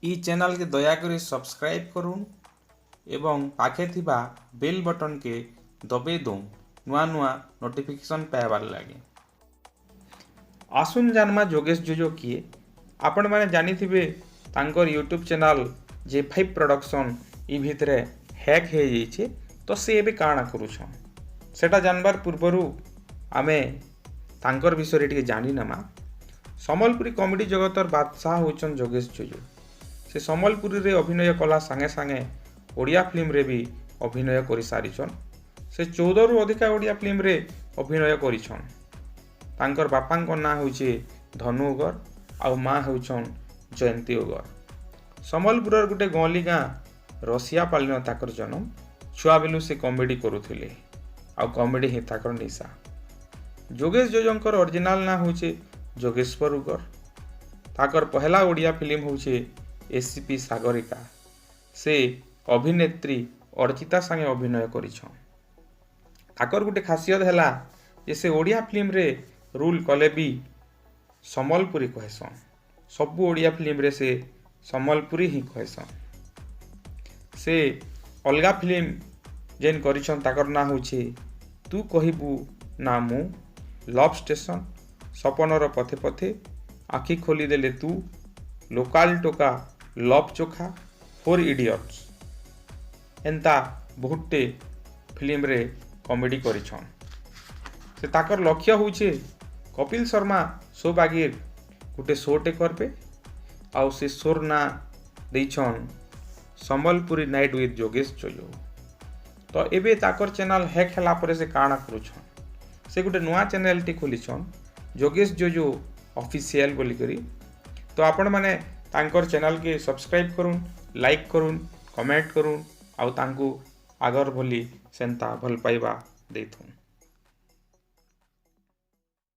ई channel के दयाकरी subscribe करूँ एवं पाखे थिबा बेल बटन के दबे दो नुआ नुआ नोटिफिकेशन पाइबार लगे। आसुन जानमा जोगेश जोजो किए आपण मैंने जानी थिबे तांकर यूट्यूब चैनल J5 प्रोडक्शन ई भितरे हैक हो जाइए तो सी एबे काଣା करूछन सेटा जानबार पूर्वरु आमे तांकर विषय टिके जानी नमा। सम्बलपुरी कॉमेडी जगतर बादशाह होचन जोगेश जोजो। से सम्बलपुरी रे अभिनय कला सांगे सांगे ओडिया फिल्म रे भी अभिनय करि सारिछन। से 14 रु अधिका ओडिया फिल्म रे अभिनय करिछन। तांकर बापांक ना होचे धनु उगर आउ माँ होचन जयंती उगर। सम्बलपुर गोटे गली गाँ रसिया पालिन ताकर जन्म। छुआ बेलू से कॉमेडी करुथिले आउ कॉमेडी ही ताकर निशा। जोगेश जोजोंकर ओरिजिनल ना होचे जोगेश्वर उगर। ताकर पहला ओडिया फिल्म होचे एसीपी सागरिका। से अभिनेत्री अर्चिता संगे अभिनय करिछन। ताकर गोटे खासियत हैला जे से ओडिया फिल्म रे रूल कले भी सम्बलपुरी कहसन। सबु ओडिया फिल्म रे से सम्बलपुरी ही कहसन। से अलगा फिल्म जेन करिछन ताकर ना होचे तू कहिबू ना मु, लव स्टेशन, सपनर पथे पथे, आखि खोली देले तू, लोकाल टोका, लव चोखा, 4 इडियट्स एंता बहुते फिल्म रे कॉमेडी करिछन। से ताकर लक्ष्य होचे कपिल शर्मा शो बागीर गोटे शोटे करबे आउ से शोर ना देछन सम्बलपुरी नाइट विथ जोगेश जोजो। तो एबे ताकर चैनल हैक होला परे से काଣା करूछन से गोटे नुआ चैनल टी खोलिछन जोगेश जोजो ऑफिशियल बोली करी। तो आपण माने तांकर चैनल के सब्सक्राइब करूँ, लाइक करूँ, कमेंट करूँ आउ तांकू आगर भली सेंता भल पाइबा देथुं।